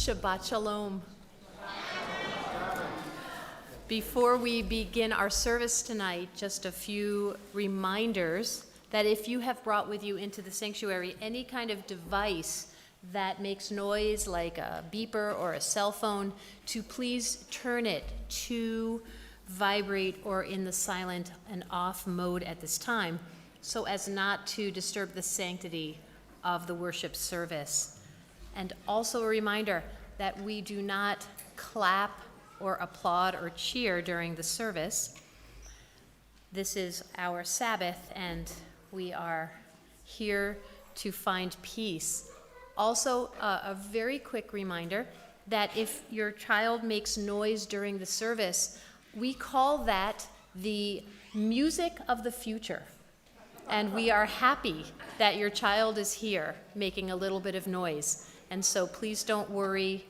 Shabbat Shalom. Before we begin our service tonight, just a few reminders that if you have brought with you into the sanctuary any kind of device that makes noise like a beeper or a cell phone, to please turn it to vibrate or in the silent and off mode at this time, so as not to disturb the sanctity of the worship service. And also a reminder that we do not clap or applaud or cheer during the service. This is our Sabbath, and we are here to find peace. Also, a very quick reminder that if your child makes noise during the service, we call that the music of the future. And we are happy that your child is here making a little bit of noise. And so please don't worry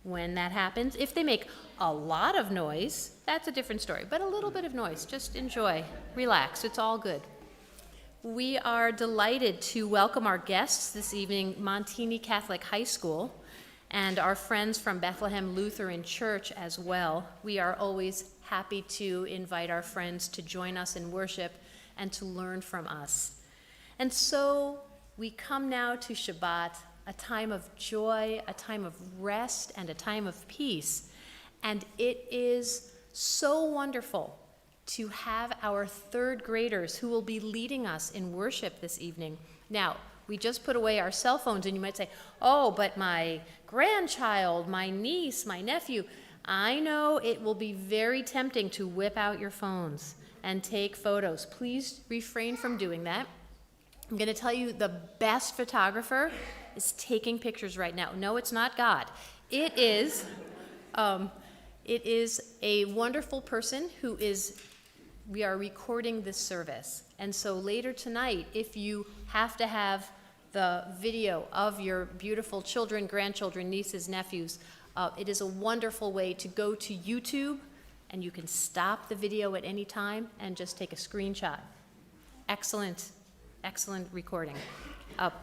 when that happens. If they make a lot of noise, that's a different story. But a little bit of noise, just enjoy, relax, it's all good. We are delighted to welcome our guests this evening, Montini Catholic High School, and our friends from Bethlehem Lutheran Church as well. We are always happy to invite our friends to join us in worship and to learn from us. And so we come now to Shabbat, a time of joy, a time of rest, and a time of peace. And it is so wonderful to have our third graders who will be leading us in worship this evening. Now, we just put away our cell phones, and you might say, oh, but my grandchild, my niece, my nephew. I know it will be very tempting to whip out your phones and take photos. Please refrain from doing that. I'm going to tell you the best photographer is taking pictures right now. No, it's not God. It is a wonderful person who is, we are recording this service. And so later tonight, if you have to have the video of your beautiful children, grandchildren, nieces, nephews, it is a wonderful way to go to YouTube, and you can stop the video at any time and just take a screenshot. Excellent, excellent recording.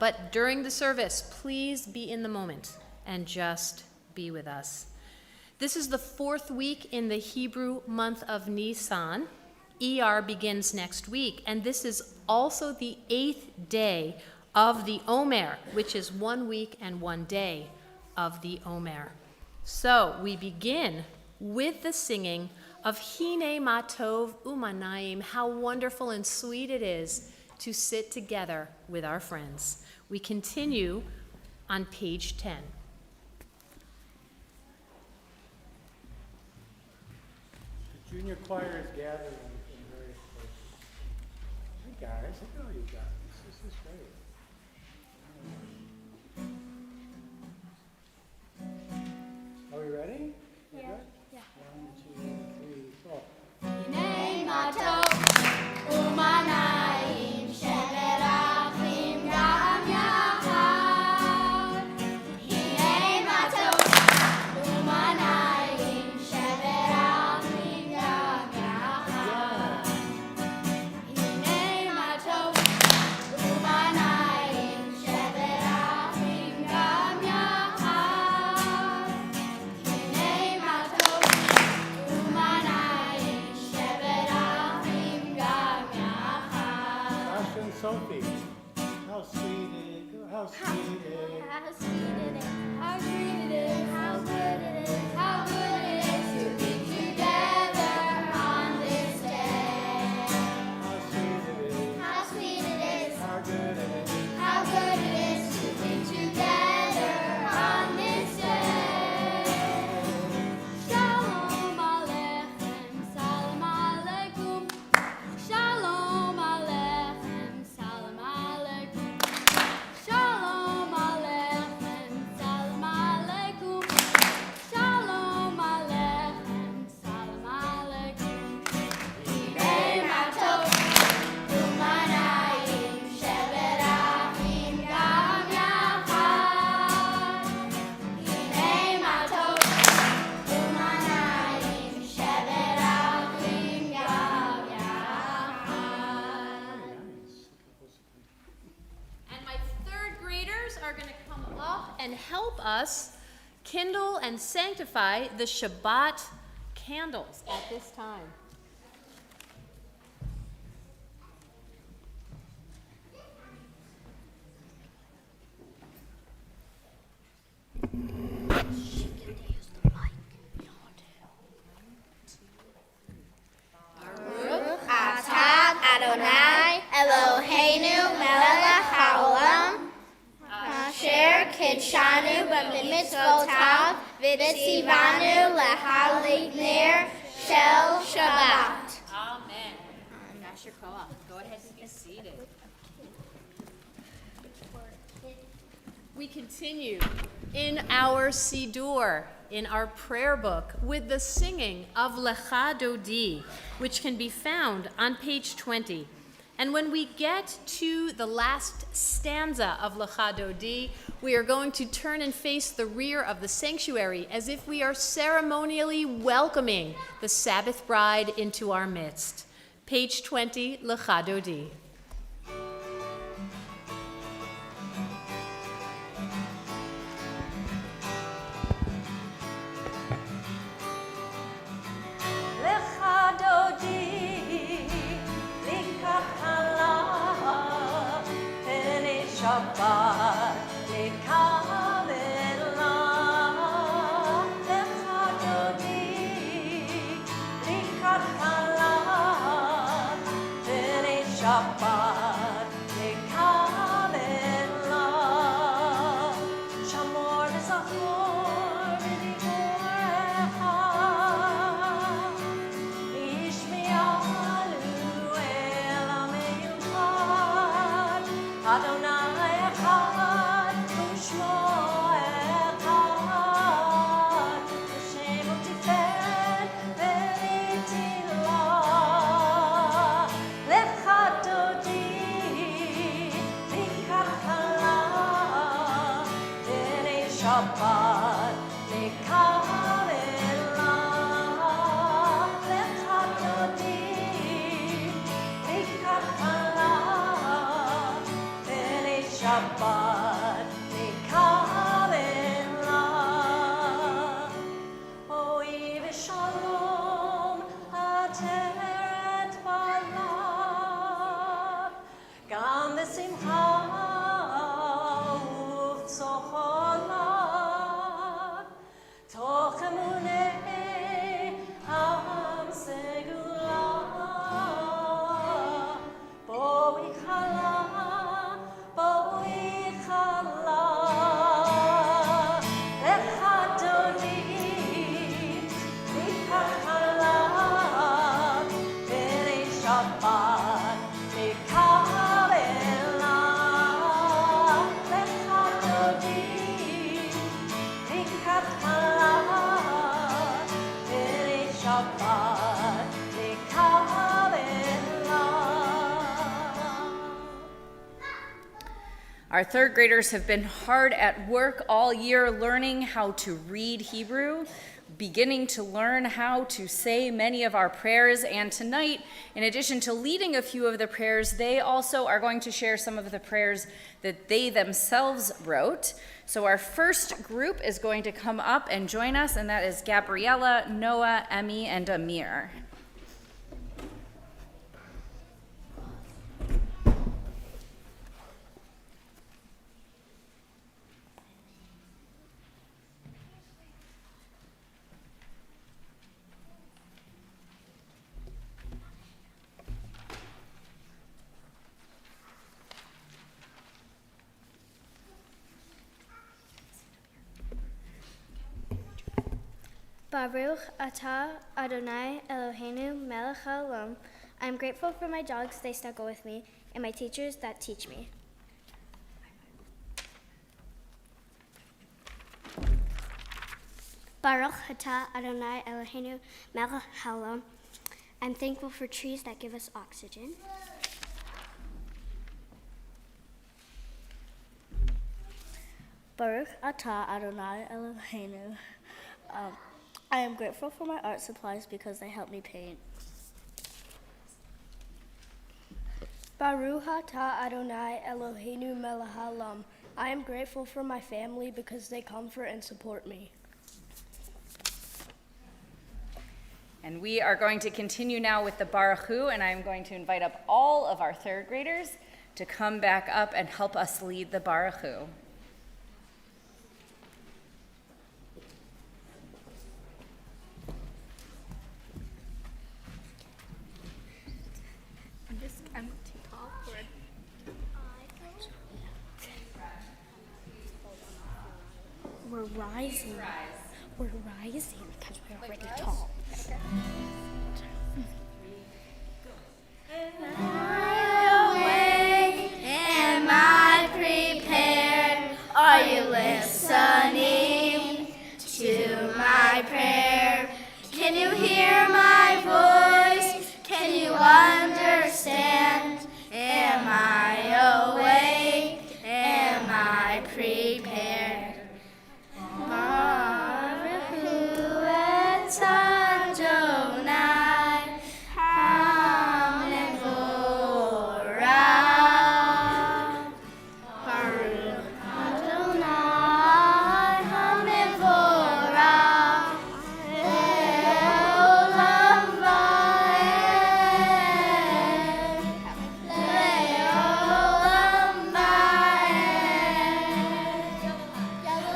But during the service, please be in the moment and just be with us. This is the fourth week in the Hebrew month of Nisan. ER begins next week, and this is also the 8th day of the Omer, which is 1 week and 1 day of the Omer. So we begin with the singing of Hine Ma Tov Umanaim. How wonderful and sweet it is to sit together with our friends. We continue on page 10. The junior choir is gathering in various places. Hey guys, look at all you guys. This is great. Are we ready? Yeah. Good? Yeah. 1, 2, 3, 4. Hine ma tov umanayim sheberachim gam yachad. Hine ma tov umanayim sheberachim gam yachad. Hine ma tov umanayim sheberachim gam yachad. Hine ma tov umanayim sheberachim gam yachad. Asha and Sophie. How sweet it is. How sweet it is. How sweet it is, how sweet it is, how good it is, how good it is to be together on this day. How sweet it is. How sweet it is, How good it is. how good it is to be together on this day. Shalom Aleichem, Salam Aleikum. Shalom Aleichem, Salam Aleikum. Shalom Aleichem, Salam Aleikum. Shalom Aleichem, Salam Aleikum. Hine ma tov umanayim sheberachim gam yachad. Hine ma tov umanayim sheberachim gam yachad. And my third graders are going to come up and help us kindle and sanctify the Shabbat candles at this time. Atah Adonai Eloheinu melech haolam asher kidshanu b'mitzvotav v'tzivanu lehalig ner shel Shabbat. Amen. Pastor Koach, go ahead and be seated. We continue in our Siddur, in our prayer book, with the singing of Lecha Dodi, which can be found on page 20. And when we get to the last stanza of Lecha Dodi, we are going to turn and face the rear of the sanctuary as if we are ceremonially welcoming the Sabbath bride into our midst. Page 20, Lecha Dodi. Shabbat, lekavela, lechadodi, likachala, v'nei Shabbat, lekavela, shamor v'zachor v'diborecha, ishmi'alu el ha'meyuchad, Adonai. Shabbat, lekavela, lechadodi, likachala, v'nei Shabbat, lekavela. Oi v'shalom, ateret balav, gam v'simcha, Our third graders have been hard at work all year learning how to read Hebrew, beginning to learn how to say many of our prayers, and tonight, in addition to leading a few of the prayers, they also are going to share some of the prayers that they themselves wrote. So our first group is going to come up and join us, and that is Gabriella, Noah, Emmy, and Amir. Baruch atah Adonai Eloheinu melech haolam. I am grateful for my dogs, they snuggle with me, and my teachers that teach me. Baruch atah Adonai Eloheinu melech haolam. I'm thankful for trees that give us oxygen. Baruch atah Adonai Eloheinu. I am grateful for my art supplies because they help me paint. Baruch atah Adonai Eloheinu melech haolam. I am grateful for my family because they comfort and support me. And we are going to continue now with the Baruch Hu, and I'm going to invite up all of our third graders to come back up and help us lead the Baruch Hu. I'm too tall for it. We're rising. We're rising because we're already tall. Am I prepared? Are you listening to my prayer? Can you hear my voice? Can you understand? Am I awake? Am I prepared? Baruch Hu et Adonai, Hamevorach. Baruch Adonai, Hamevorach, Le'olam va'ed, Le'olam va'ed.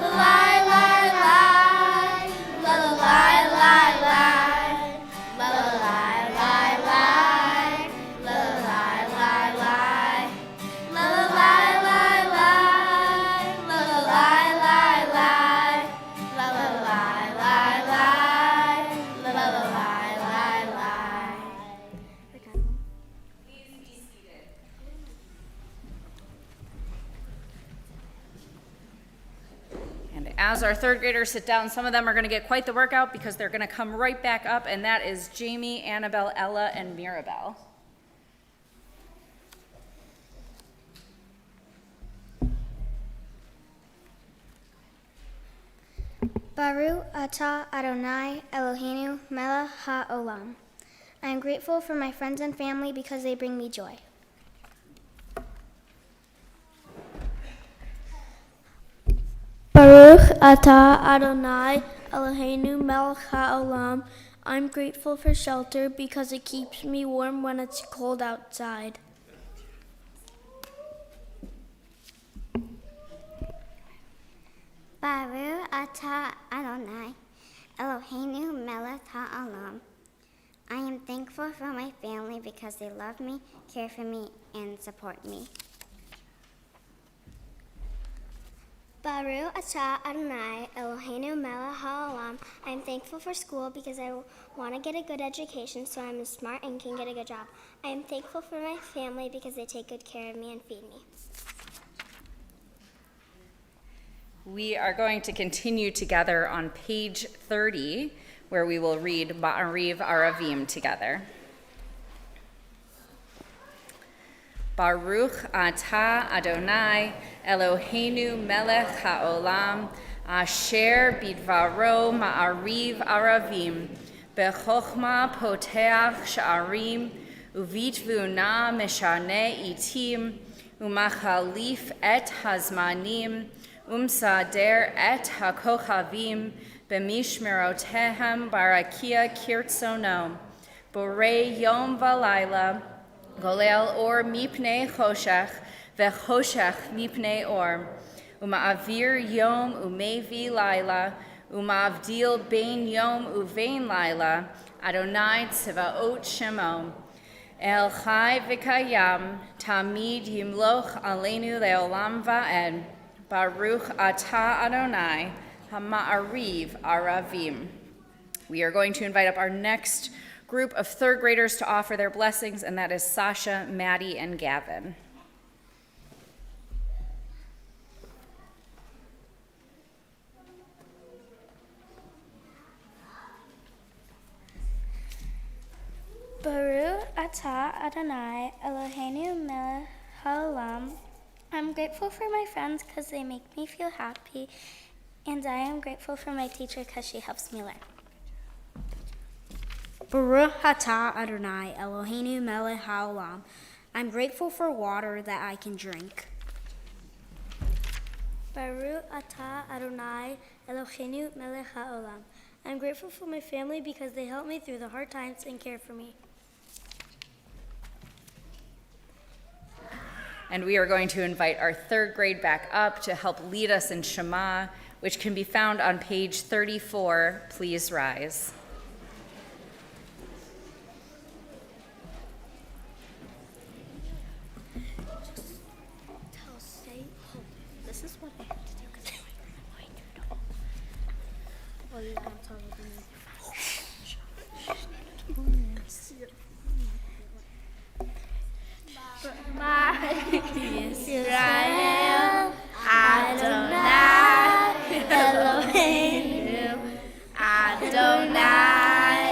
Lai, lai, lai, la, la, lai, lai, lai, la, la, lai, lai, lai, la, la, lai, lai, lai, la, la, lai, lai, lai, la, la, lai, lai, lai, la, la, lai, lai, lai, la, la, lai, lai, lai. Please be seated. And as our third graders sit down, some of them are going to get quite the workout because they're going to come right back up, and that is Jamie, Annabelle, Ella, and Mirabelle. Baruch atah Adonai Eloheinu melech haolam. I am grateful for my friends and family because they bring me joy. Baruch atah Adonai Eloheinu melech haolam. I'm grateful for shelter because it keeps me warm when it's cold outside. Baruch atah Adonai Eloheinu melech haolam. I am thankful for my family because they love me, care for me, and support me. Baruch atah Adonai Eloheinu melech haolam. I am thankful for school because I want to get a good education so I'm smart and can get a good job. I am thankful for my family because they take good care of me and feed me. We are going to continue together on page 30, where we will read Ma'ariv Aravim together. Baruch atah Adonai Eloheinu melech haolam, asher bidvaro ma'ariv aravim, bechokma poteach sha'arim, uvitvuna meshane itim, umachalif et hazmanim, umsader et hakochavim, b'mishmerotehem barakia kirtsono, borei yom v'layla, golel or mipnei choshech, vechoshech mipnei or, uma'avir yom umevi laila, uma'avdil bein yom uvein laila, Adonai tzvaot shemo. El chai v'kayam, tamid yimloch aleinu leolam va'ed, Baruch atah Adonai, hama'ariv aravim. We are going to invite up our next group of third graders to offer their blessings, and that is Sasha, Maddie, and Gavin. Baruch atah Adonai Eloheinu melech haolam. I'm grateful for my friends because they make me feel happy, and I am grateful for my teacher because she helps me learn. Baruch atah Adonai Eloheinu melech haolam. I'm grateful for water that I can drink. Baruch atah Adonai Eloheinu melech haolam. I'm grateful for my family because they help me through the hard times and care for me. And we are going to invite our third grade back up to help lead us in Shema, which can be found on page 34. Please rise. This is what I have to do because I don't. Well, you have to Yisrael, Adonai, Eloheinu, Adonai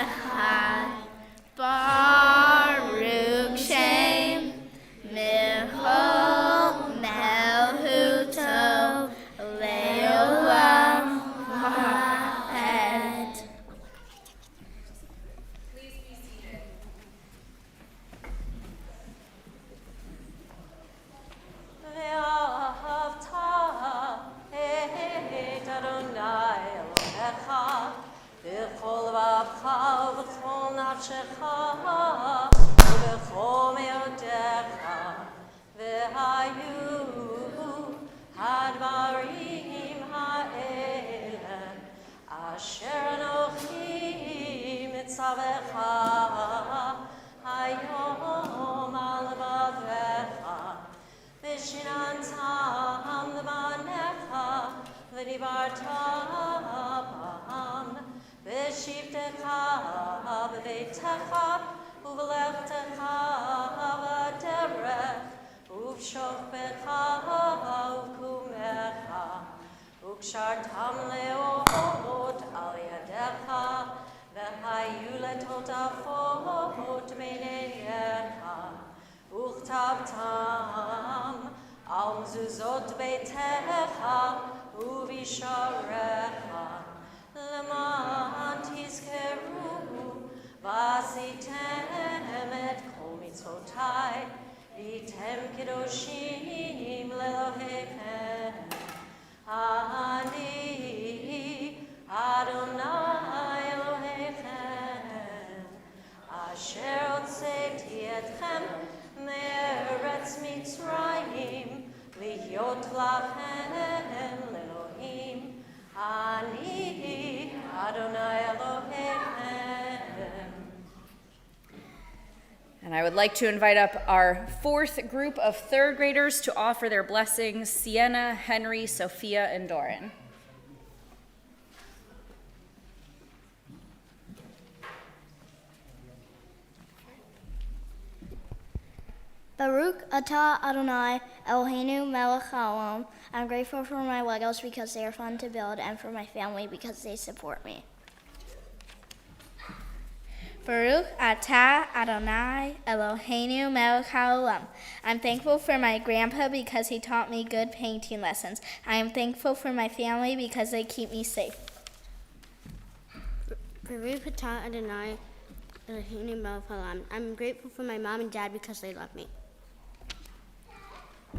Echad, Baruch Shem, Michol Melchuto, Leolam Vaed. ואהבת את אדוני אלוהיך בכל לבבך ובכל נפשך ובכל מאודיך, והיו הדברים האלה אשר אנוכי מצווך היום על לבבך, ושננתם לבניך ודיברת בם בשבתך בביתך ובלכתך בדרך ובשוכבך ובקומך, וקשרתם לאות על ידך, והיו לטוטפות בין עיניך, וכתבתם על מזוזות ביתך ובשעריך, למען תזכרו ועשיתם את כל מצוותיי, והייתם קדושים לאלוהיכם. אני אדוני אלוהיכם, אשר הוצאתי אתכם מארץ מצרים, להיות לכם לאלוהים. אני אדוני אלוהיכם. And I would like to invite up our fourth group of third graders to offer their blessings: Sienna, Henry, Sophia, and Doran. Baruch atah Adonai Eloheinu melech haolam. I'm grateful for my Legos because they are fun to build and for my family because they support me. Baruch atah Adonai Eloheinu melech haolam. I'm thankful for my grandpa because he taught me good painting lessons. I am thankful for my family because they keep me safe. Baruch atah Adonai Eloheinu melech haolam. I'm grateful for my mom and dad because they love me.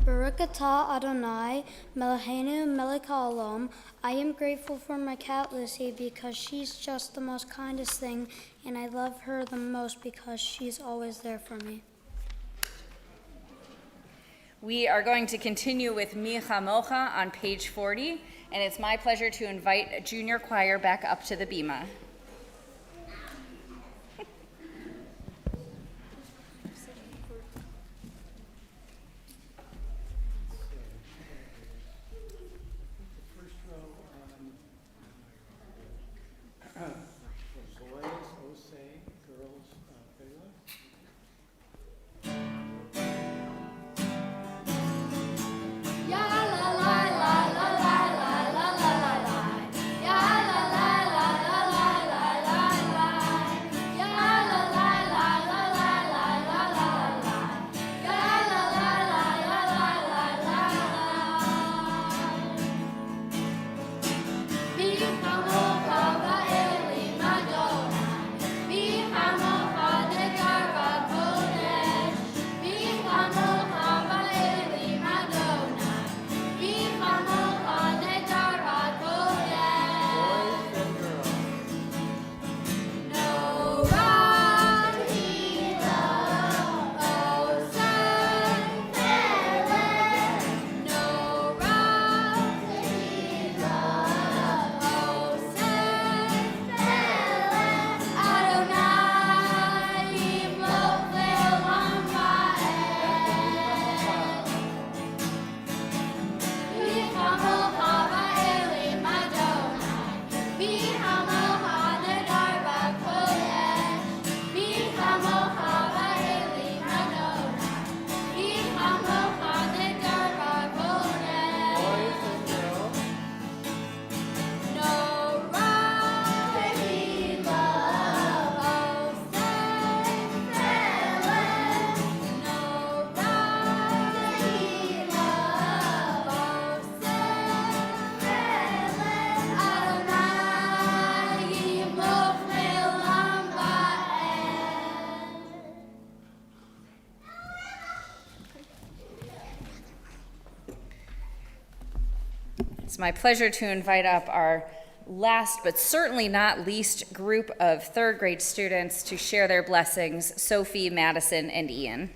Baruch atah Adonai Eloheinu melech haolam. I am grateful for my cat Lucy because she's just the most kindest thing, and I love her the most because she's always there for me. We are going to continue with Mi Chamocha on page 40, and it's my pleasure to invite a junior choir back up to the bima. La la la la la la la la la la la la la la la la It's my pleasure to invite up our last but certainly not least group of third grade students to share their blessings, Sophie, Madison, and Ian.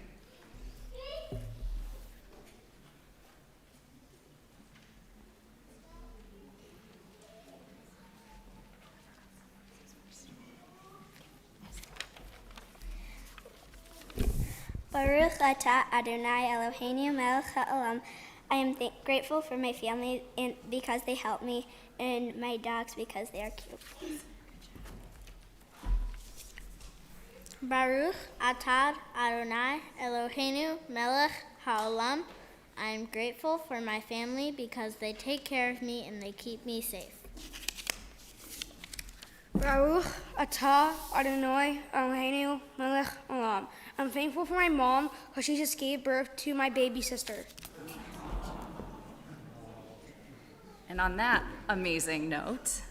Baruch atah Adonai Eloheinu melech haolam. I am grateful for my family because they help me, and my dogs because they are cute. Baruch atah Adonai Eloheinu melech haolam. I am grateful for my family because they take care of me and they keep me safe. Baruch atah Adonai Eloheinu melech haolam. I'm thankful for my mom because she just gave birth to my baby sister. And on that amazing note,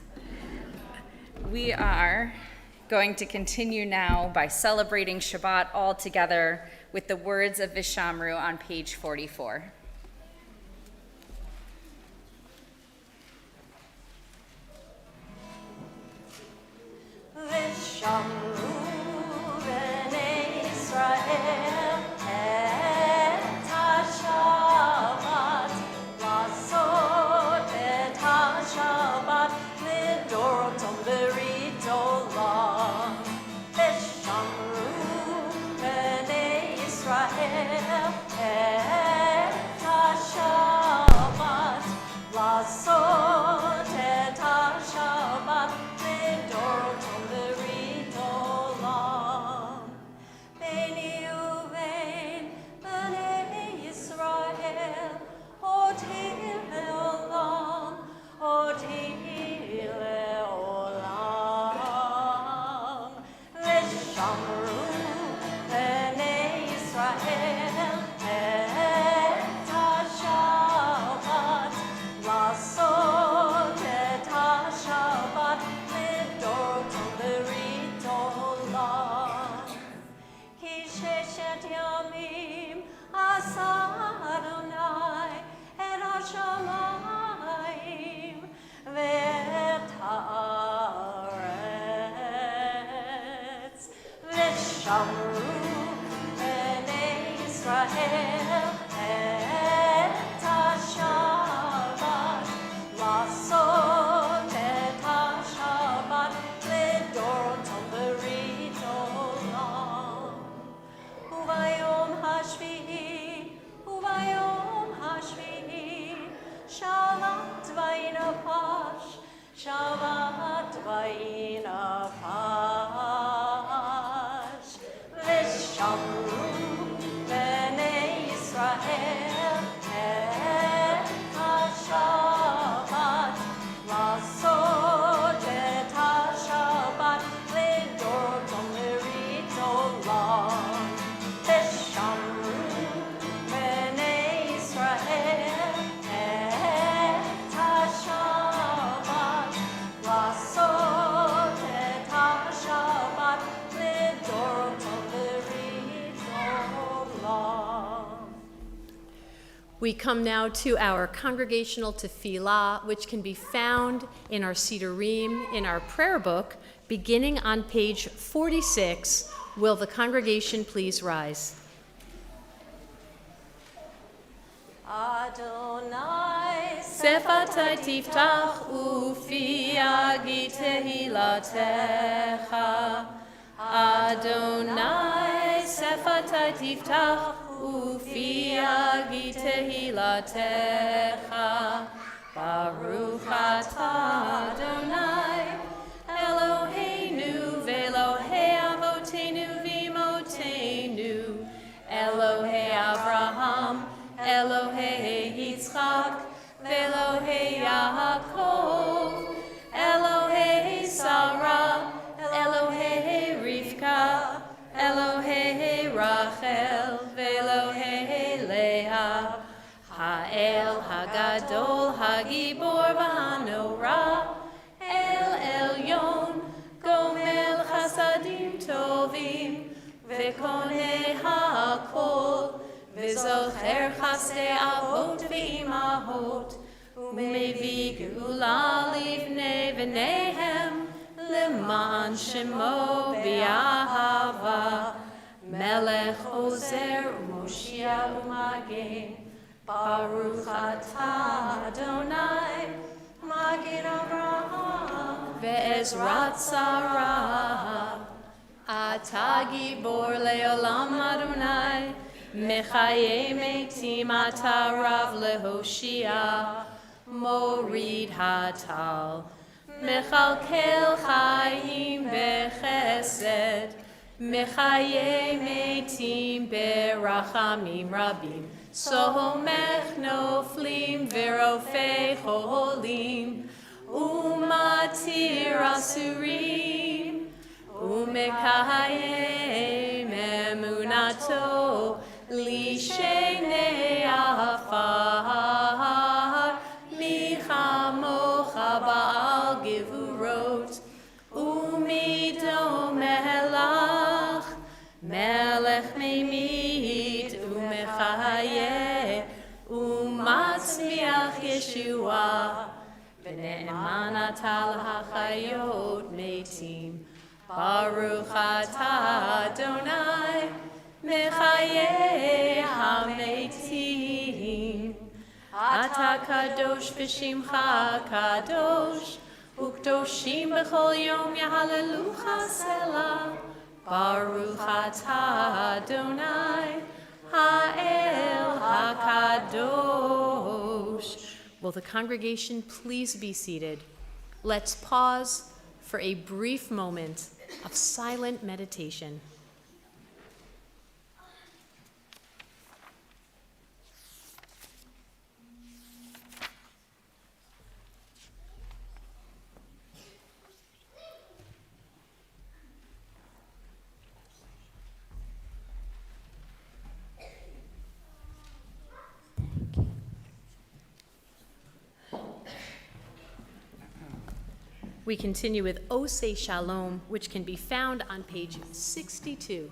we are going to continue now by celebrating Shabbat all together with the words of Vishamru on page 44. Vishamru b'nei Yisrael et ha-Shabbat, לעשות את השבת לדורותם ברית עולם. ושמרו בני ישראל את השבת, לעשות את השבת לדורותם ברית עולם. ביני ובין בני ישראל אותי לעולם, אותי לעולם. ושמרו בני ישראל את השבת, לעשות את השבת לדורותם ברית עולם. כי ששת ימים עשה אדוני את השמיים ואת הארץ. ושמרו בני ישראל את השבת, לעשות את השבת לדורותם ברית עולם. וביום השביעי שבת וינפש, שבת וינפש. ושמרו בני ישראל את השבת, לעשות את השבת לדורותם ברית עולם. ושמרו בני ישראל את השבת, לעשות את השבת לדורותם ברית עולם. We come now to our congregational tefillah, which can be found in our Sidurim, in our prayer book, beginning on page 46. Will the congregation please rise? Adonai Sefatai tiftach ufi agi tehilatecha. Adonai sefatai tiftach ufi agi tehilatecha. Baruch atah Adonai Eloheinu ve'Elohei avotenu v'imotenu, Elohei Avraham, Elohei Yitzchak, ve'Elohei Yaakov, Elohei Sarah, Elohei Rivka, Elohei Rachel, ve'Elohei Leah, Ha'el Hagadol Hagibor v'Hanorah, El Elyon, Gomel Chasadim Tovim, Ve'konei Ha'akol, V'zocher Chasdei Avot V'imahot, Umevi geula livnei v'nehem, leman shemo b'ahava. Melech ozer u'moshia u'magen, Baruch atah Adonai, Magen Avraham, ve'ezrat Sarah. Atah gibor le'olam Adonai, mechaye metim atah rav lehoshia, morid hatal, mechalkel chayim bechesed, mechaye metim berachamim rabim, somech noflim verofei cholim, umatir asurim, umekayem emunato lishenei afar, michamocha ba'al gevurot, umido melach, melech meimit umechaye, umatzmiach Yeshua, v'ne'eman atah l'hachayot metim, Baruch atah Adonai, mechaye hametim. Atah kadosh v'shimcha kadosh, ukdoshim b'chol yom yahalelucha selah. Baruch atah Adonai, ha'el hakadosh. Will the congregation please be seated? Let's pause for a brief moment of silent meditation. We continue with Oseh Shalom, which can be found on page 62.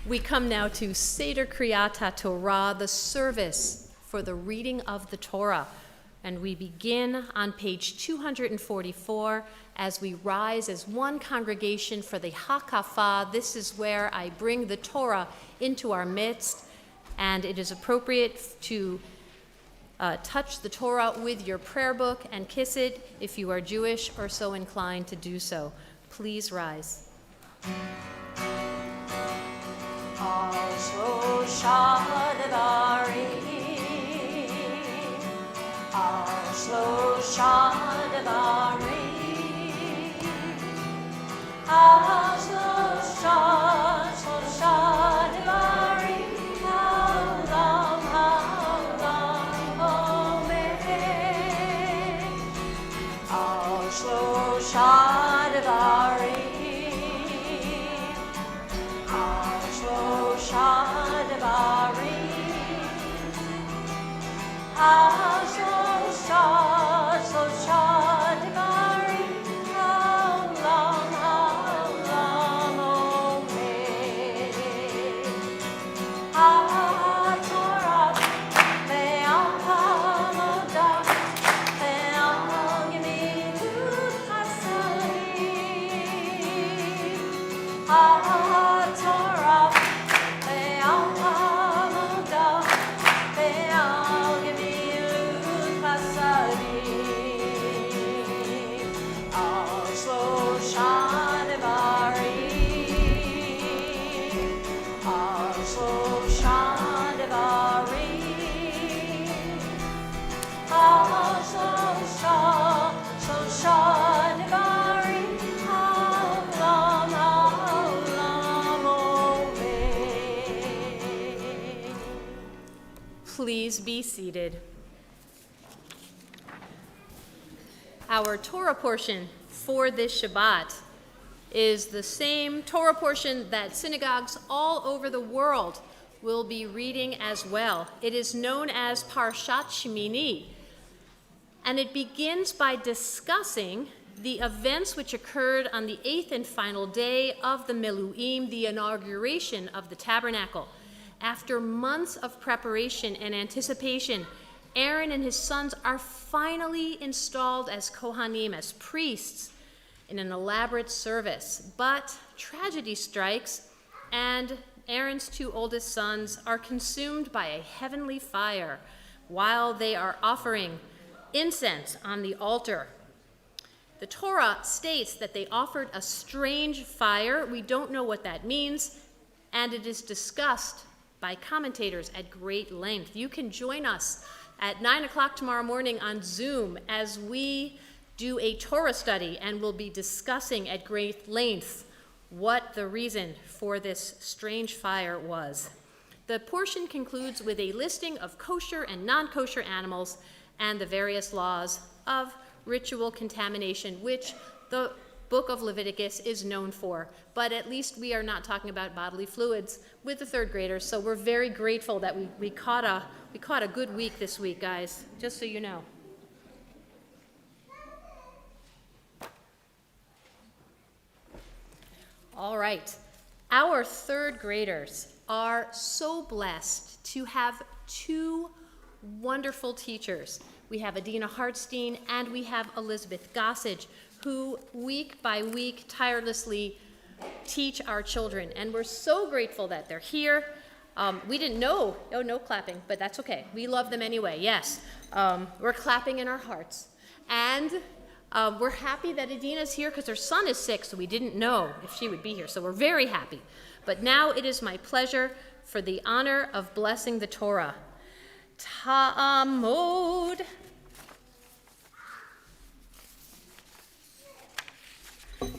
We come now to Seder Kriyat HaTorah, the service for the reading of the Torah. And we begin on page 244 as we rise as one congregation for the Hakafah. This is where I bring the Torah into our midst, and it is appropriate to touch the Torah with your prayer book and kiss it if you are Jewish or so inclined to do so. Please rise. Al Shlosha Devarim, Al Shlosha Devarim, Al Shlosha Devarim, Haolam Omer, Al Shlosha Devarim, Al Shlosha Devarim, Al Shlosha Devarim, Haolam Omer, HaTorah ve'al Hamodah ve'al Gemilut Hasadim, HaTorah ve'al Hamodah ve'al Gemilut Hasadim, Al Shlosha Devarim, Al Shlosha Devarim, Al Shlosha Devarim, Haolam Omer. Please be seated. Our Torah portion for this Shabbat is the same Torah portion that synagogues all over the world will be reading as well. It is known as Parshat Shminni, and it begins by discussing the events which occurred on the 8th and final day of the Miluim, the inauguration of the tabernacle. After months of preparation and anticipation, Aaron and his sons are finally installed as Kohanim, as priests, in an elaborate service. But tragedy strikes, and Aaron's two oldest sons are consumed by a heavenly fire while they are offering incense on the altar. The Torah states that they offered a strange fire. We don't know what that means, and it is discussed by commentators at great length. You can join us at 9 o'clock tomorrow morning on Zoom as we do a Torah study, and we'll be discussing at great length what the reason for this strange fire was. The portion concludes with a listing of kosher and non-kosher animals and the various laws of ritual contamination, which the book of Leviticus is known for. But at least we are not talking about bodily fluids with the third graders, so we're very grateful that we caught a good week this week, guys, just so you know. All right. Our third graders are so blessed to have two wonderful teachers. We have Adina Hartstein and we have Elizabeth Gossage, who week by week tirelessly teach our children. And we're so grateful that they're here. We didn't know, no clapping, but that's okay. We love them anyway, yes. We're clapping in our hearts. And we're happy that Adina's here because her son is sick, so we didn't know if she would be here. So we're very happy. But now it is my pleasure for the honor of blessing the Torah. Ta'amod.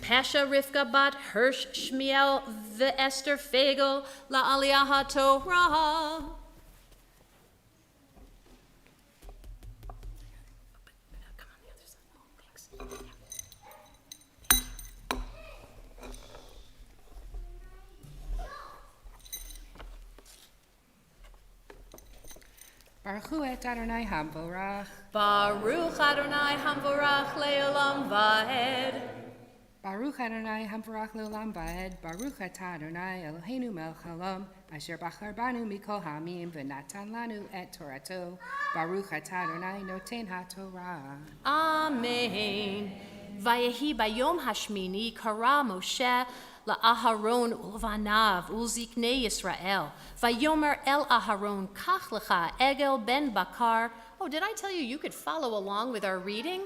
Pasha Rivka bat Hirsch Shmiel ve'Esther Fagel la'aliyah ha'Torah. Come on, the other side. Thanks. Baruch hu et Adonai Hamvorach. Baruch Adonai Hamvorach le'olam va'ed. Baruch Adonai Hamvorach le'olam va'ed. Baruch atah Adonai Eloheinu melech haolam, asher bachar banu mikol ha'amim v'natan lanu et Torato. Baruch atah Adonai noten ha'Torah. Amen. Vayehi bayom hashmini kara Moshe la'Aharon ulvanav ulziknei Yisrael. Vayomer el Aharon kach lecha egel ben bakar. Oh, did I tell you you could follow along with our reading?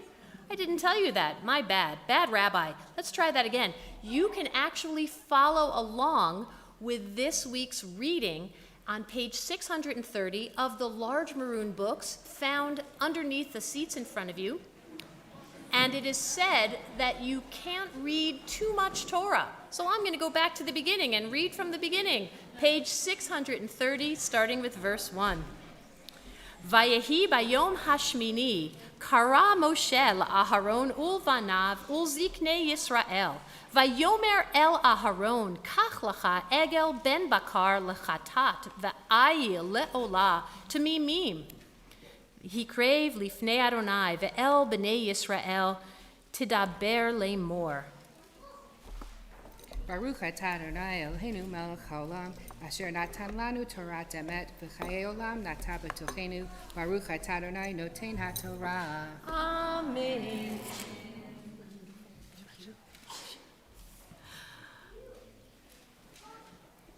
I didn't tell you that. My bad. Bad rabbi. Let's try that again. You can actually follow along with this week's reading on page 630 of the large maroon books found underneath the seats in front of you. And it is said that you can't read too much Torah. So I'm going to go back to the beginning and read from the beginning. Page 630, starting with verse 1. Vayehi bayom hashmini, kara Moshe la'aharon ulvanav ulziknei Yisrael. Vayomer el Aharon, kach lacha egel ben bakar lechatat, va'ayil le'olah tamimim. Hikrev lifnei Adonai, ve'el b'nei Yisrael, tidaber le'mor. Baruch atah Adonai Eloheinu melech haolam, asher natan lanu Torah emet, v'chayei olam nata b'tochenu. Baruch atah Adonai noten haTorah. Amen.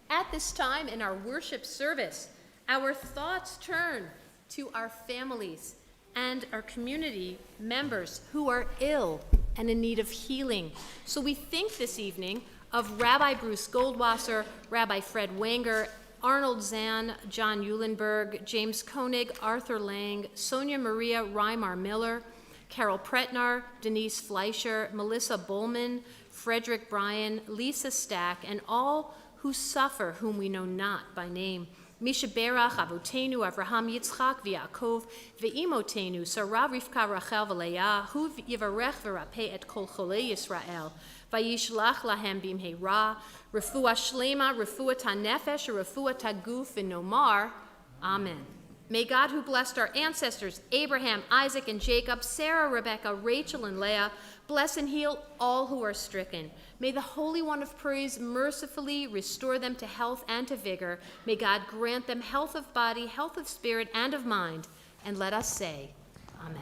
At this time in our worship service, our thoughts turn to our families and our community members who are ill and in need of healing. So we think this evening of Rabbi Bruce Goldwasser, Rabbi Fred Wanger, Arnold Zahn, John Eulenberg, James Koenig, Arthur Lang, Sonia Maria Reimar Miller, Carol Pretnar, Denise Fleischer, Melissa Bowman, Frederick Bryan, Lisa Stack, and all who suffer, whom we know not by name. Misha Berach, Avotenu, Avraham, Yitzchak, V'Yaakov, Ve'imotenu, Sarah, Rivka, Rachel, V'Leah, Hu Yivarech v'Rapeh et Kol Cholei Yisrael, Vayishlach lahem bimheira, Refuah Shlema, Refuah Tanefesh, Refuah Taguf, V'Nomar. Amen. May God, who blessed our ancestors, Abraham, Isaac, and Jacob, Sarah, Rebekah, Rachel, and Leah, bless and heal all who are stricken. May the Holy One of Praise mercifully restore them to health and to vigor. May God grant them health of body, health of spirit, and of mind. And let us say, Amen.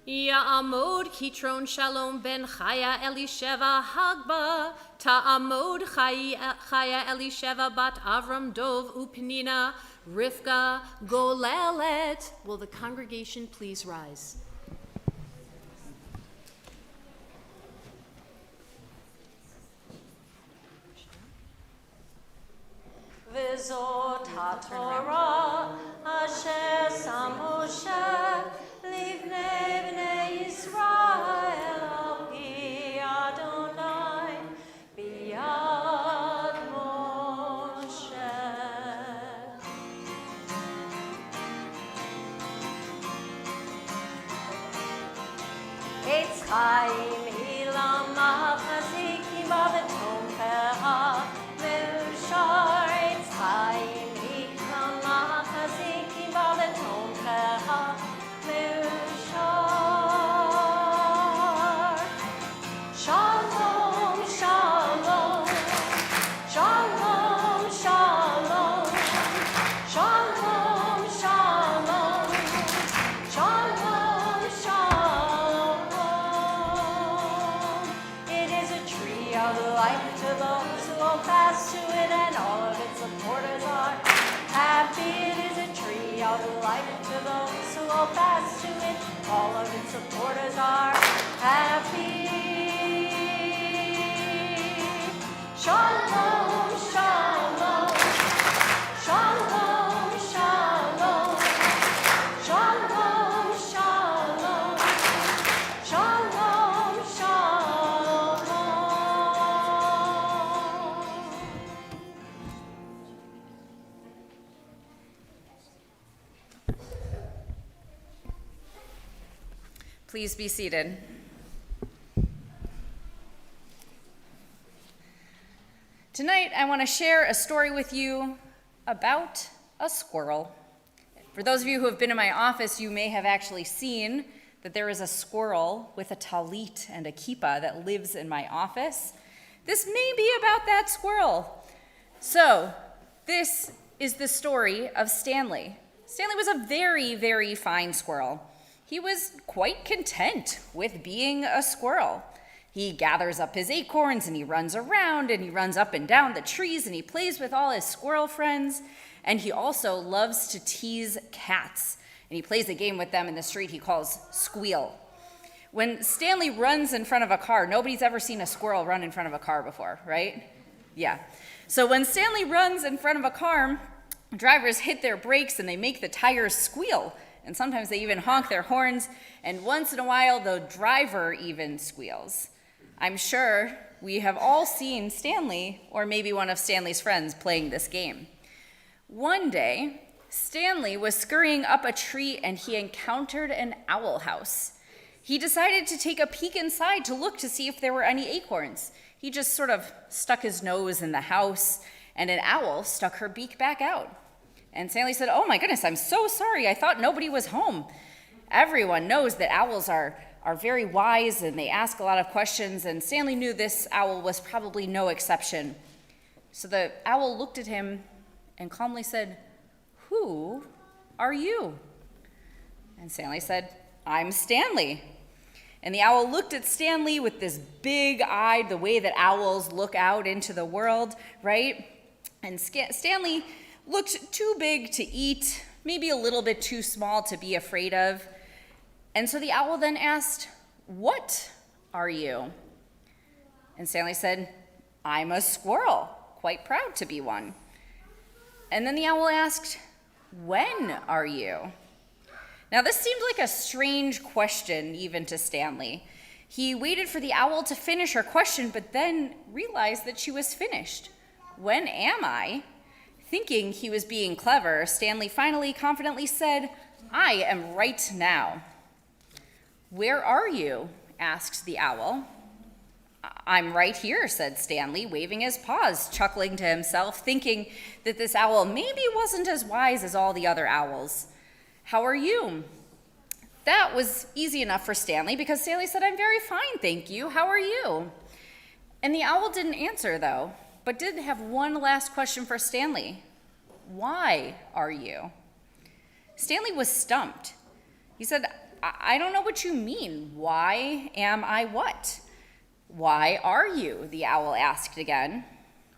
Ya'amod Kitron Shalom ben Chaya Elisheva Hagba, Ta'amod Chaya Elisheva bat Avram Dov Upnina, Rivka Golelet. Will the congregation please rise? V'zot ha'Torah asher sam Moshe livnei bnei Yisrael al pi Adonai biyad Moshe. Eitz chaim ilam machazikim b'vetom keha me'ushar. Chaim ilam machazikim b'vetom keha me'ushar. of light to those who will pass to it. All of its supporters are happy. Shalom, shalom. Shalom, shalom. Shalom, shalom. Shalom, shalom. Please be seated. Tonight, I want to share a story with you about a squirrel. For those of you who have been in my office, you may have actually seen that there is a squirrel with a talit and a kippah that lives in my office. This may be about that squirrel. So, this is the story of Stanley. Stanley was a very, very fine squirrel. He was quite content with being a squirrel. He gathers up his acorns and he runs around and he runs up and down the trees and he plays with all his squirrel friends. And he also loves to tease cats. And he plays a game with them in the street he calls Squeal. When Stanley runs in front of a car, nobody's ever seen a squirrel run in front of a car before, right? Yeah. So when Stanley runs in front of a car, drivers hit their brakes and they make the tires squeal. And sometimes they even honk their horns. And once in a while, the driver even squeals. I'm sure we have all seen Stanley, or maybe one of Stanley's friends, playing this game. One day, Stanley was scurrying up a tree and he encountered an owl house. He decided to take a peek inside to look to see if there were any acorns. He just sort of stuck his nose in the house, and an owl stuck her beak back out. And Stanley said, "Oh my goodness, I'm so sorry. I thought nobody was home." Everyone knows that owls are very wise and they ask a lot of questions, and Stanley knew this owl was probably no exception. So the owl looked at him and calmly said, "Who are you?" And Stanley said, "I'm Stanley." And the owl looked at Stanley with this big-eyed, the way that owls look out into the world, right? And Stanley looked too big to eat, maybe a little bit too small to be afraid of. And so the owl then asked, "What are you?" And Stanley said, "I'm a squirrel, quite proud to be one." And then the owl asked, "When are you?" Now this seemed like a strange question even to Stanley. He waited for the owl to finish her question, but then realized that she was finished. "When am I?" Thinking he was being clever, Stanley finally confidently said, "I am right now." "Where are you?" asked the owl. "I'm right here," said Stanley, waving his paws, chuckling to himself, thinking that this owl maybe wasn't as wise as all the other owls. "How are you?" That was easy enough for Stanley because Stanley said, "I'm very fine, thank you. How are you?" And the owl didn't answer, though, but did have one last question for Stanley. "Why are you?" Stanley was stumped. He said, I don't know what you mean. Why am I what?" "Why are you?" the owl asked again.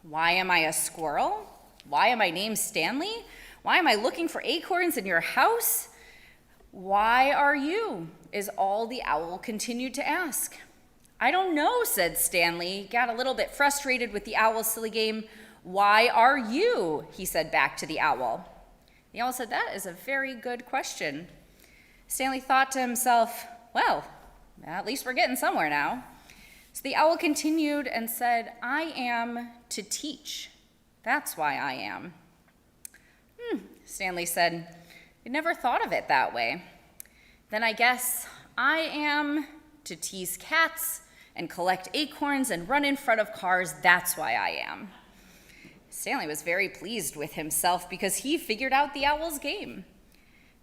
"Why am I a squirrel? Why am I named Stanley? Why am I looking for acorns in your house? Why are you?" is all the owl continued to ask. "I don't know," said Stanley, got a little bit frustrated with the owl's silly game. "Why are you?" he said back to the owl. The owl said, "That is a very good question." Stanley thought to himself, well, at least we're getting somewhere now. So the owl continued and said, "I am to teach. That's why I am." Stanley said, "I never thought of it that way. Then I guess I am to tease cats and collect acorns and run in front of cars. That's why I am." Stanley was very pleased with himself because he figured out the owl's game.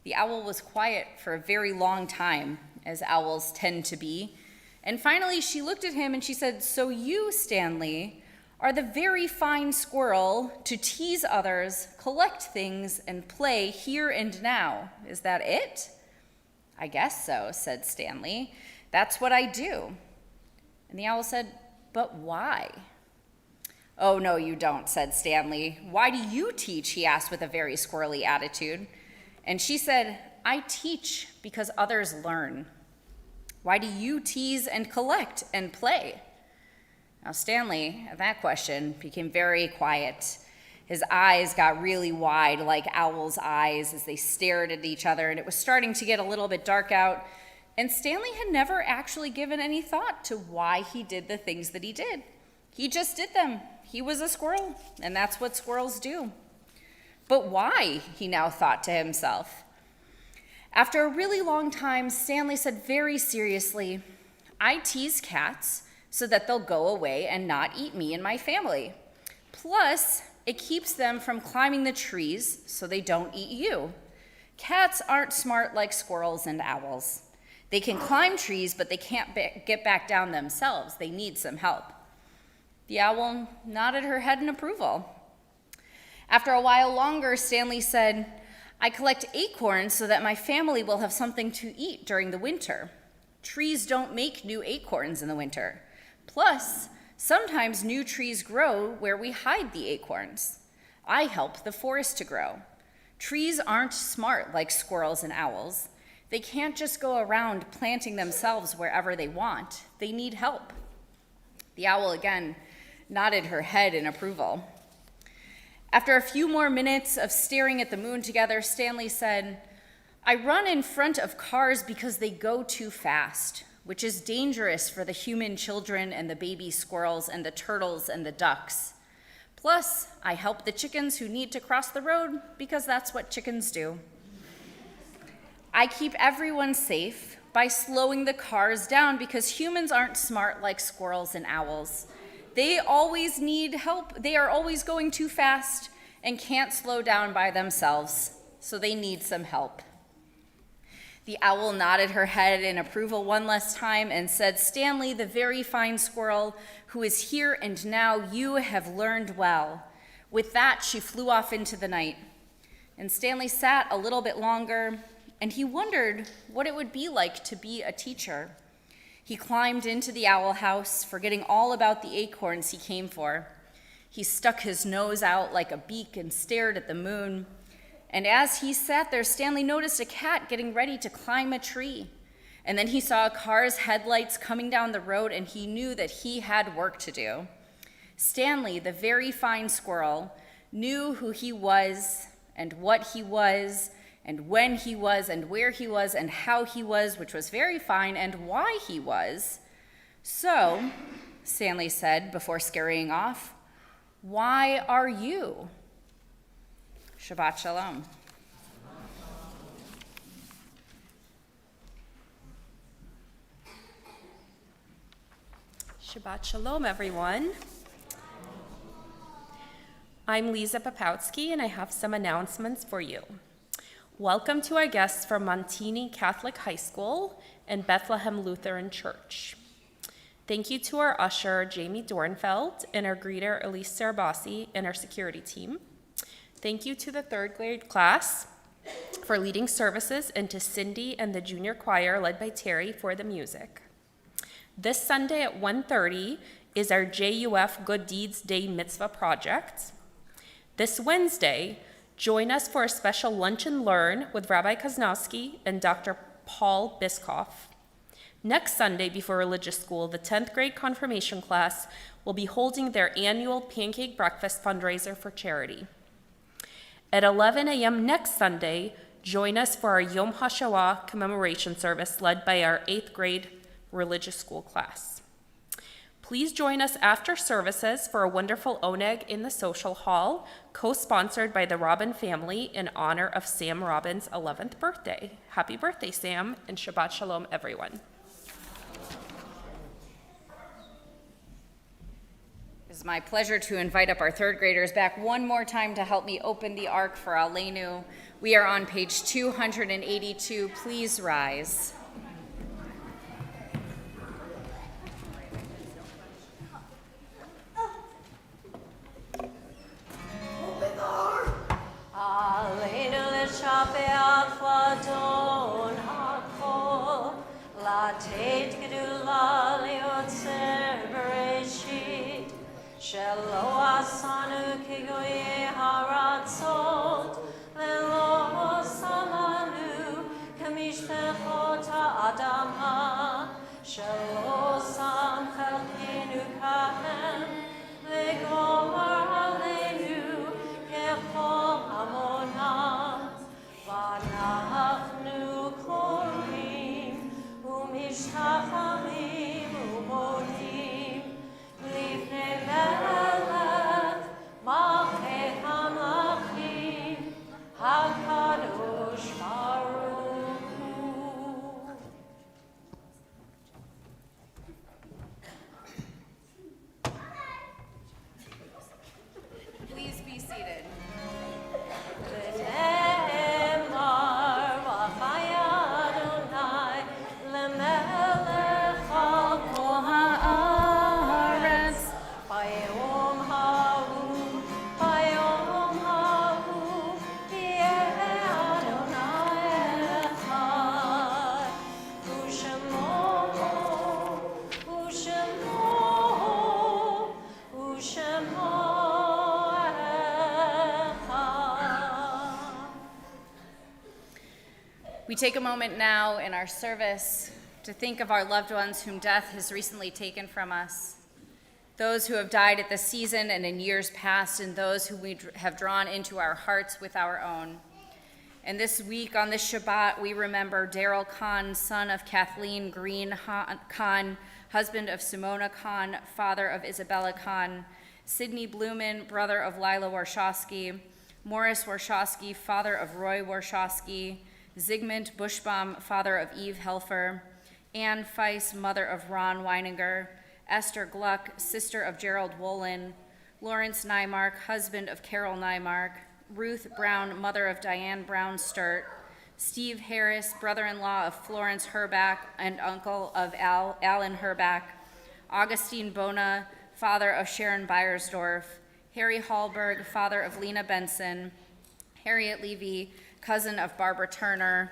The owl was quiet for a very long time, as owls tend to be. And finally, she looked at him and she said, "So you, Stanley, are the very fine squirrel to tease others, collect things, and play here and now. Is that it?" "I guess so," said Stanley. "That's what I do." And the owl said, "But why?" "Oh, no, you don't," said Stanley. "Why do you teach?" he asked with a very squirrely attitude. And she said, "I teach because others learn. Why do you tease and collect and play?" Now, Stanley, at that question, became very quiet. His eyes got really wide, like owls' eyes, as they stared at each other, and it was starting to get a little bit dark out. And Stanley had never actually given any thought to why he did the things that he did. He just did them. He was a squirrel, and that's what squirrels do. But why, he now thought to himself. After a really long time, Stanley said very seriously, "I tease cats so that they'll go away and not eat me and my family. Plus, it keeps them from climbing the trees so they don't eat you. Cats aren't smart like squirrels and owls. They can climb trees, but they can't get back down themselves. They need some help." The owl nodded her head in approval. After a while longer, Stanley said, "I collect acorns so that my family will have something to eat during the winter. Trees don't make new acorns in the winter. Plus, sometimes new trees grow where we hide the acorns. I help the forest to grow. Trees aren't smart like squirrels and owls. They can't just go around planting themselves wherever they want. They need help." The owl again nodded her head in approval. After a few more minutes of staring at the moon together, Stanley said, "I run in front of cars because they go too fast, which is dangerous for the human children and the baby squirrels and the turtles and the ducks. Plus, I help the chickens who need to cross the road because that's what chickens do. I keep everyone safe by slowing the cars down because humans aren't smart like squirrels and owls. They always need help. They are always going too fast and can't slow down by themselves, so they need some help." The owl nodded her head in approval one last time and said, "Stanley, the very fine squirrel who is here and now, you have learned well." With that, she flew off into the night. And Stanley sat a little bit longer, and he wondered what it would be like to be a teacher. He climbed into the owl house, forgetting all about the acorns he came for. He stuck his nose out like a beak and stared at the moon. And as he sat there, Stanley noticed a cat getting ready to climb a tree. And then he saw a car's headlights coming down the road, and he knew that he had work to do. Stanley, the very fine squirrel, knew who he was and what he was and when he was and where he was and how he was, which was very fine, and why he was. "So," Stanley said before scurrying off, "why are you?" Shabbat Shalom. Shabbat Shalom, everyone. I'm Lisa Popowski, and I have some announcements for you. Welcome to our guests from Montini Catholic High School and Bethlehem Lutheran Church. Thank you to our usher, Jamie Dornfeld, and our greeter, Elise Sarabasi, and our security team. Thank you to the third grade class for leading services, and to Cindy and the junior choir led by Terry for the music. This Sunday at 1:30 is our JUF Good Deeds Day Mitzvah project. This Wednesday, join us for a special Lunch and Learn with Rabbi Kaznowski and Dr. Paul Biskoff. Next Sunday before religious school, the 10th grade confirmation class will be holding their annual pancake breakfast fundraiser for charity. At 11 a.m. next Sunday, join us for our Yom HaShoah commemoration service led by our 8th grade religious school class. Please join us after services for a wonderful oneg in the social hall, co-sponsored by the Robin family in honor of Sam Robin's 11th birthday. Happy birthday, Sam, and Shabbat Shalom, everyone. It's my pleasure to invite up our third graders back one more time to help me open the ark for Aleinu. We are on page 282. Please rise. Aleinu l'shabeach l'adon hakol, לתת גדולה ליוצר בראשית, שלא עשנו כגויי הרצות, ולא שמה משפחות האדמה, שלא שם חלקנו כהם, וגומר עלינו ככל המונם. ואנחנו קוראים ומשתחווים ומודים לפני מלך מלכי המלכים הקדוש ברוך הוא. Please be seated. ונאמר וחיה אדוני למלך על כל הארץ. ביום ההוא יהיה אדוני אחד, ושמו We take a moment now in our service to think of our loved ones whom death has recently taken from us, those who have died at this season and in years past, and those who we have drawn into our hearts with our own. And this week, on this Shabbat, we remember Daryl Kahn, son of Kathleen Green Kahn, husband of Simona Kahn, father of Isabella Kahn, Sidney Blumen, brother of Lila Warshawski, Morris Warshawski, father of Roy Warshawski, Zygmunt Bushbaum, father of Eve Helfer, Anne Feiss, mother of Ron Weininger, Esther Gluck, sister of Gerald Wolin, Lawrence Nymark, husband of Carol Nymark, Ruth Brown, mother of Diane Brown Sturt, Steve Harris, brother-in-law of Florence Herback and uncle of Alan Herback, Augustine Bona, father of Sharon Beiersdorf, Harry Hallberg, father of Lena Benson, Harriet Levy, cousin of Barbara Turner,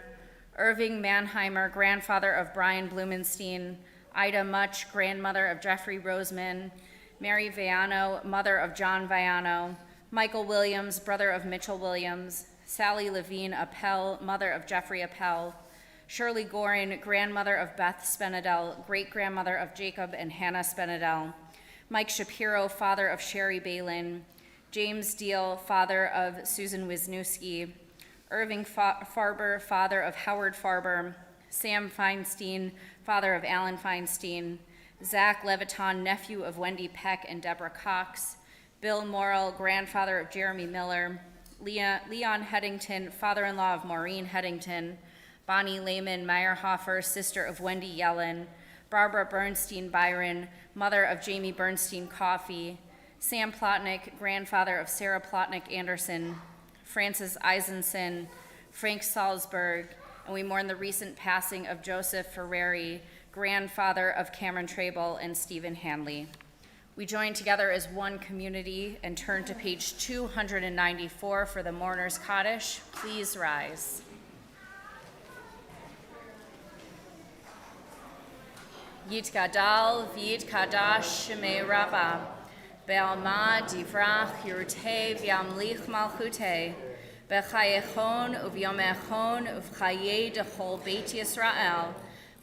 Irving Mannheimer, grandfather of Brian Blumenstein, Ida Much, grandmother of Jeffrey Roseman, Mary Viano, mother of John Viano, Michael Williams, brother of Mitchell Williams, Sally Levine Appel, mother of Jeffrey Appel, Shirley Gorin, grandmother of Beth Spenadel, great-grandmother of Jacob and Hannah Spenadel, Mike Shapiro, father of Sherry Balin, James Deal, father of Susan Wisniewski, Irving Farber, father of Howard Farber, Sam Feinstein, father of Alan Feinstein, Zach Leviton, nephew of Wendy Peck and Deborah Cox, Bill Morrill, grandfather of Jeremy Miller, Leon Headington, father-in-law of Maureen Headington, Bonnie Lehman Meyerhofer, sister of Wendy Yellen, Barbara Bernstein Byron, mother of Jamie Bernstein Coffey, Sam Plotnick, grandfather of Sarah Plotnick Anderson, Francis Eisenson, Frank Salzberg, and we mourn the recent passing of Joseph Ferreri, grandfather of Cameron Trable and Stephen Hanley. We join together as one community and turn to page 294 for the Mourner's Kaddish. Please rise. Yitgadal v'yitkadash shemei Rabbah, be'alma divrach yirtei v'yamlich malchutei, b'chayechon u'v'yomechon u'v'chayei dechol Beit Yisrael,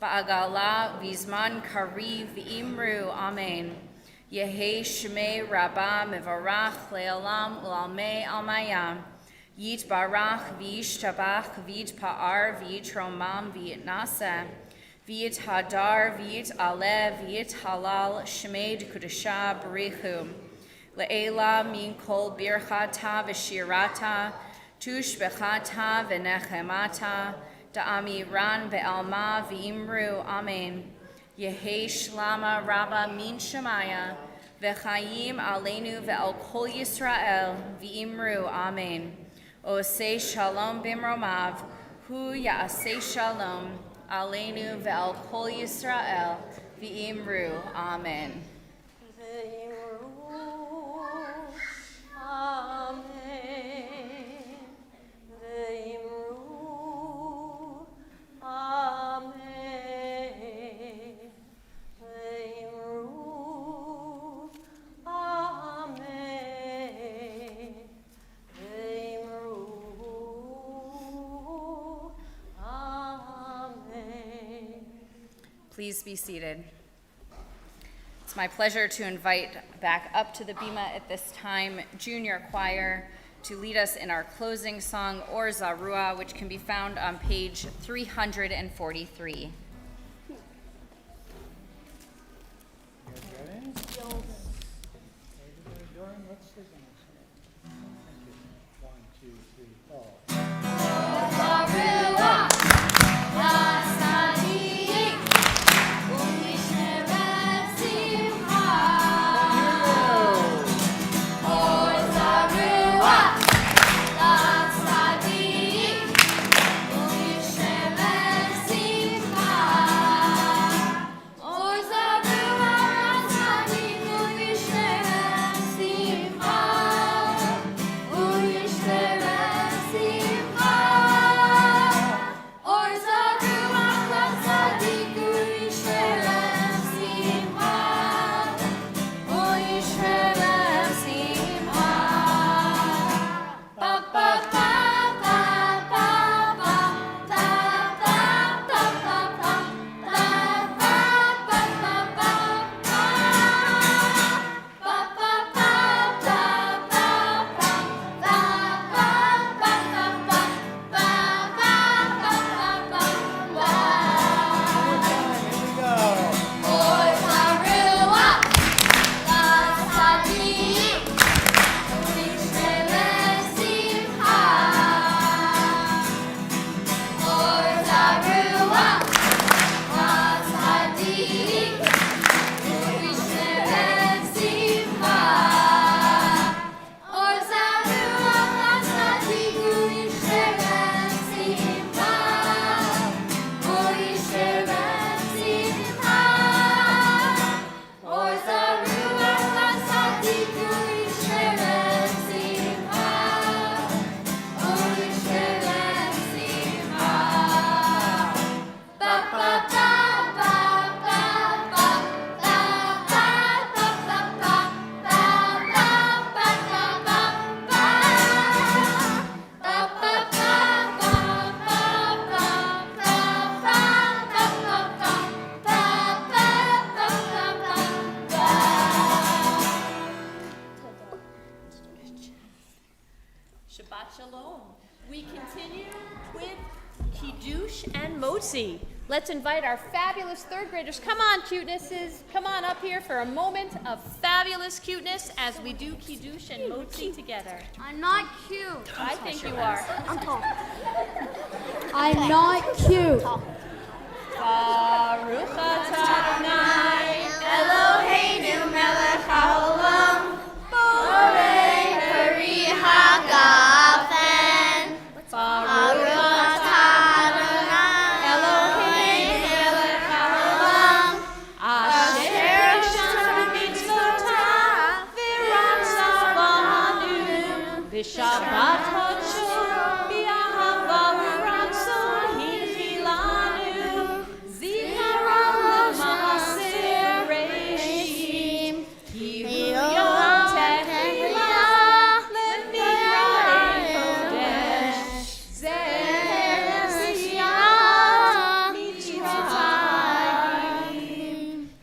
ba'agala v'zman kariv v'imru amen. Yehei shemei Rabbah mevarach le'olam u'almei almayam. Yitbarach v'yishtabach v'yitpa'ar v'yitromam v'yitnaseh. V'yit hadar, v'yit aleh, v'yit halal, shmeid kudusha b'richu. Le'ela min kol birchata v'shirata, tushbechata v'nechemata, da'amiran be'alma v'imru, amen. Yehei shlama rabba min shemaya, v'chayim aleinu ve'al kol Yisrael, v'imru, amen. Osei shalom b'mromav, hu ya'asei shalom, Aleinu ve'al kol Yisrael v'imru. Amen. Please be seated. It's my pleasure to invite back up to the bima at this time junior choir to lead us in our closing song, Or Zarua, which can be found on page 343. You guys ready? Let's sing it. Thank you. 1, 2, 3, 4. Shabbat Shalom. We continue with Kiddush and Motzi. Let's invite our fabulous third graders. Come on, cutenesses. Come on up here for a moment of fabulous cuteness as we do Kiddush and Motzi together. I'm not cute. I think you are. I'm tall. I'm not cute. Baruch atah Adonai Eloheinu melech haolam, borei peri hagafen. Baruch atah Adonai Eloheinu melech haolam, asher shana mitzvotav v'ratza banu, v'shabbat ha'shor bi'ahava v'ratza hinchilanu, zikaron ma'aser reishim, ki hu yom tehillah le'mikra'ei kodesh, zeher siyah mitzvotayim,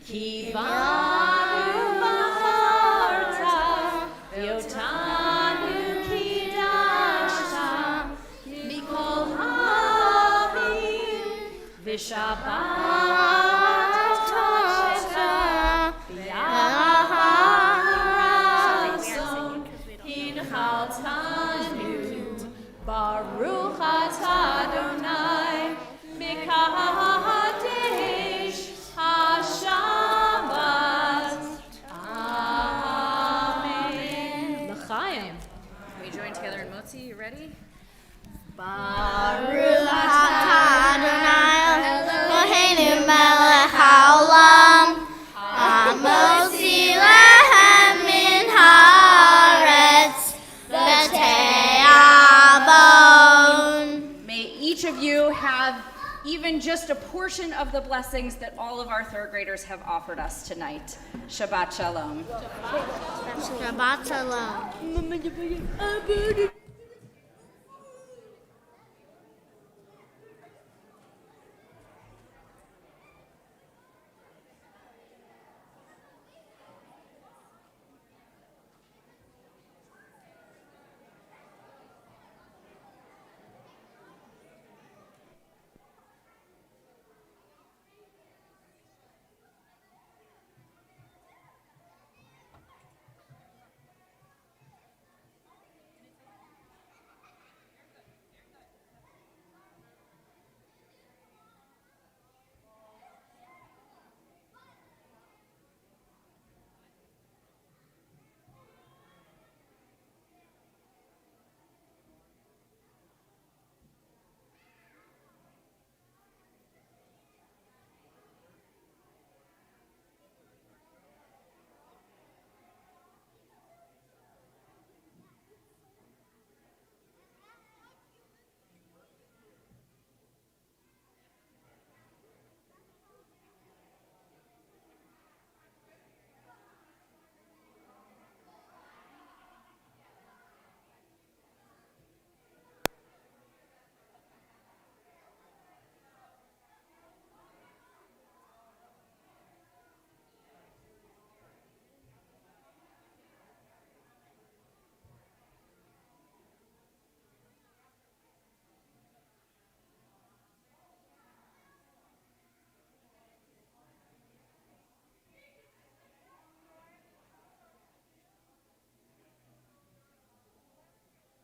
ki banu v'charta v'yotanu kidashta mikol ha'avim v'shabbat ha'sheta b'yaharazon hinchaltanu baruch atah Adonai mikadesh hashabat. Amen. L'chaim. We join together in Motzi. You ready? Baruch atah Adonai Eloheinu melech haolam, hamotzi lehem min haaretz v'te'avon. May each of you have even just a portion of the blessings that all of our third graders have offered us tonight. Shabbat Shalom. Shabbat shalom.